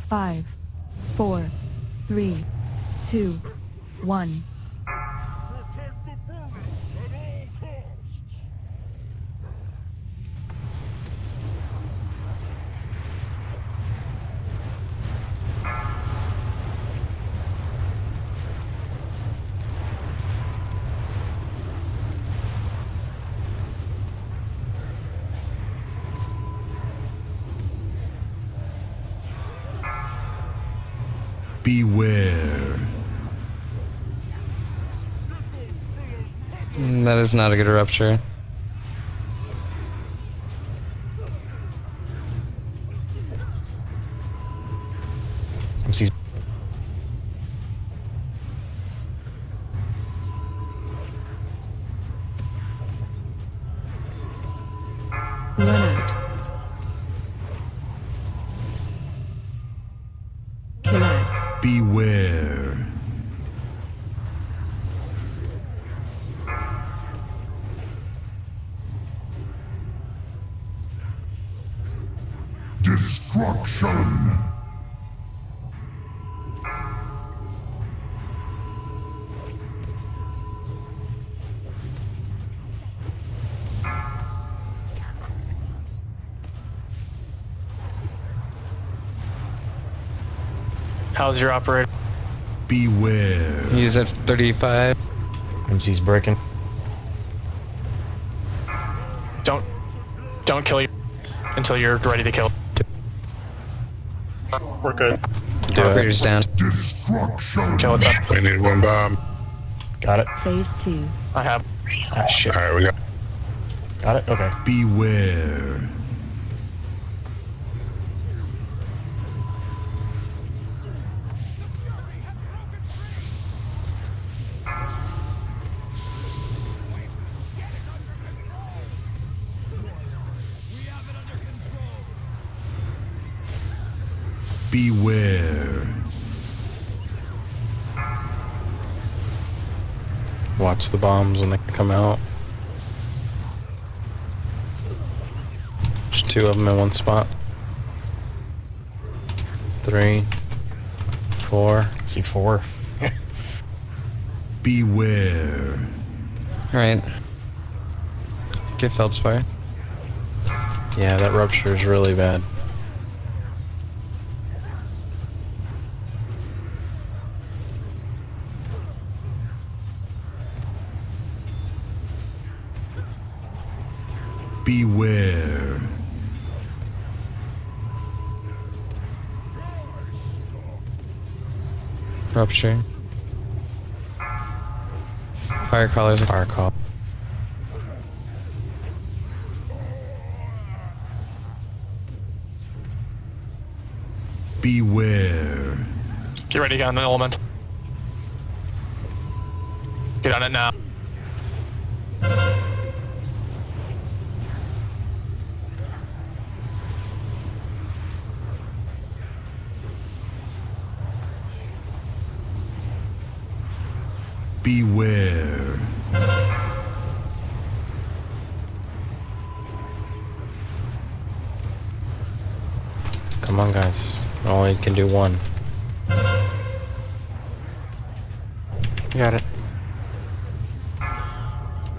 5, 4, 3, 2, 1. Protect the Buddhas at all costs! Beware. That is not a good rupture. MC's Run out. Kill ads. Beware. Destruction. How's your operator? Beware. He's at 35. MC's breaking. Don't kill you until you're ready to kill. We're good. Do it. Operator's down. Destruction. Kill it up. We need one bomb. Got it. Phase 2. I have. Ah, shit. Alright, we got. Got it? Okay. Beware. Beware. Watch the bombs when they come out. There's 2 of them in one spot. 3, 4. See 4. Beware. Alright. Get Feldspire. Yeah, that rupture is really bad. Beware. Rupture. Fire callers. Fire call. Beware. Get ready to get on the element. Get on it now. Beware. Come on, guys. Only can do one. You got it.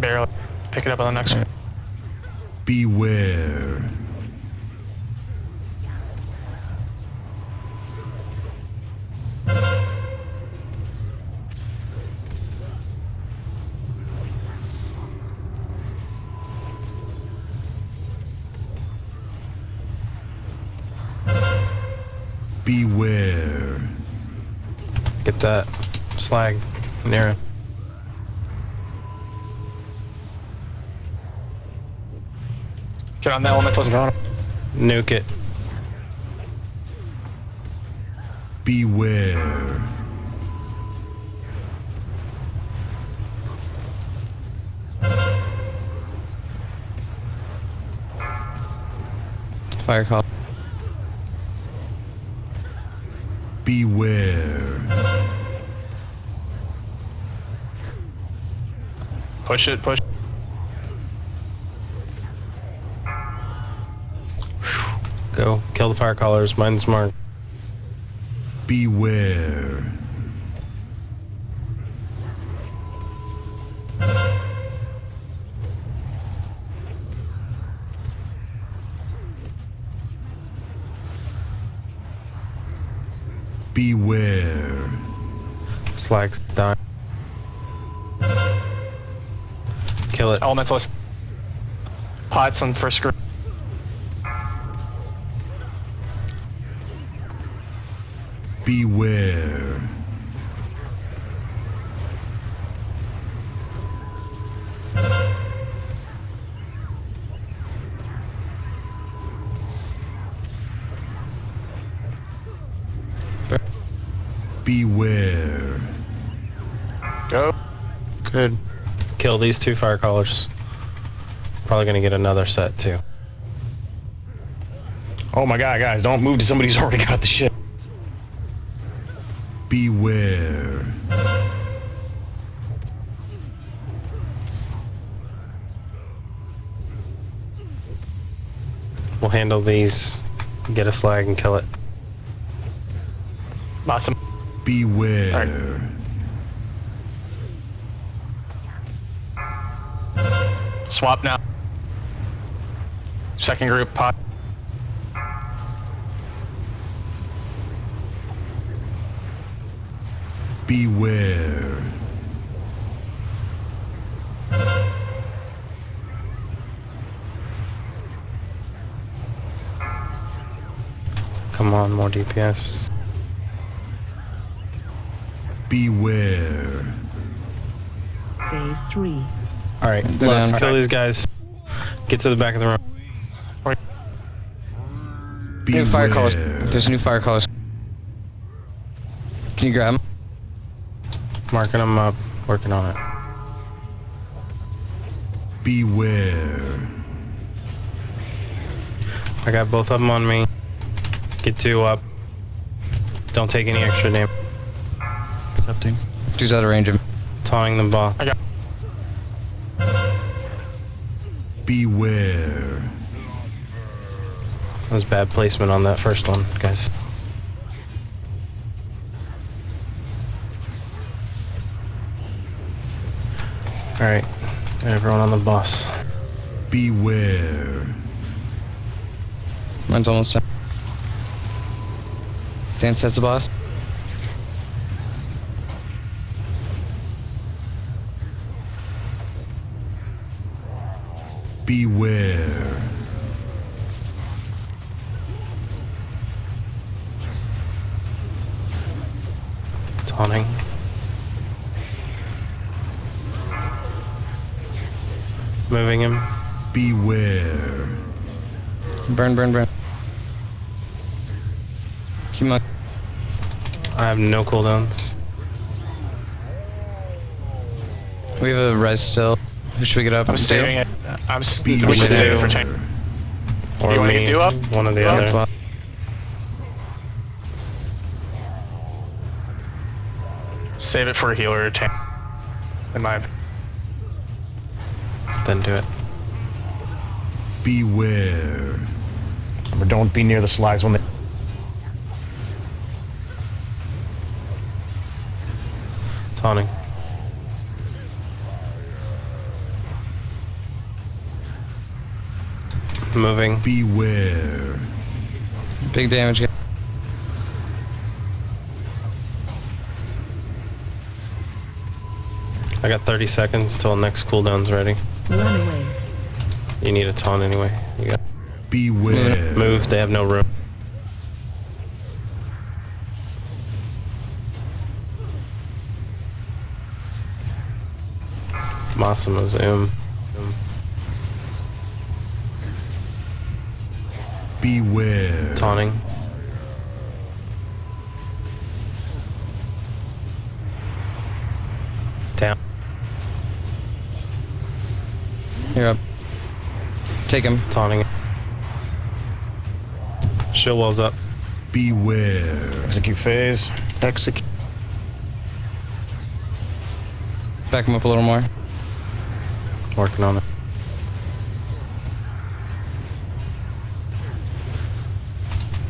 Barely. Pick it up on the next one. Beware. Beware. Get that slag near him. Get on the elementals. Got him. Nuke it. Beware. Fire call. Beware. Push it, push. Go. Kill the fire callers. Mine's marked. Beware. Beware. Slag's dying. Kill it. Elementalist. Pots on first group. Beware. Beware. Go. Good. Kill these two fire callers. Probably gonna get another set too. Oh my god, guys, don't move to somebody who's already got the shit. Beware. We'll handle these. Get a slag and kill it. Awesome. Beware. Swap now. Second group, pot. Beware. Come on, more DPS. Beware. Phase 3. Alright, They're let's down. kill these guys. Get to the back of the room. Beware. New fire callers. There's new fire callers. Can you grab them? Marking them up. Working on it. Beware. I got both of them on me. Get two up. Don't take any extra damage. Accepting. Dude's out of range of him. Taunting the ball. I got. Beware. That was bad placement on that first one, guys. Alright, everyone on the bus. Beware. Mine's almost done. Dan sets the boss. Beware. Taunting. Moving him. Beware. Burn, burn, burn. Keep on. I have no cooldowns. We have a res still. Who should we get up? I'm saving it. We Beware. should save it for tank. Or You wanna me. get two up? One or the Two up? other. Save it for a healer or tank. In my opinion. Then do it. Beware. Remember, don't be near the slides when they... Taunting. Moving. Beware. Big damage. Guy. I got 30 seconds till next cooldown's ready. Run away. You need a taunt anyway. You got Beware. move. They have no room. Massimo zoom. Beware. Taunting. Down. You're up. Take him. Taunting. Shield wall's up. Beware. Execute phase. Execute. Back him up a little more. Working on it.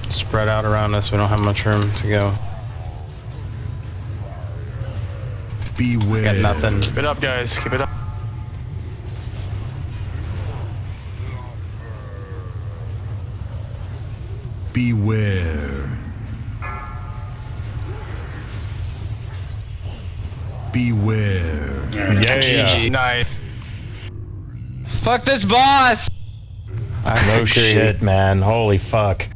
Spread out around us. We don't have much room to go. Beware. Got nothing. Keep it up, guys. Keep it up. Beware. Beware. Yeah. GG. Nice. Fuck this boss! No shit, man. Holy fuck.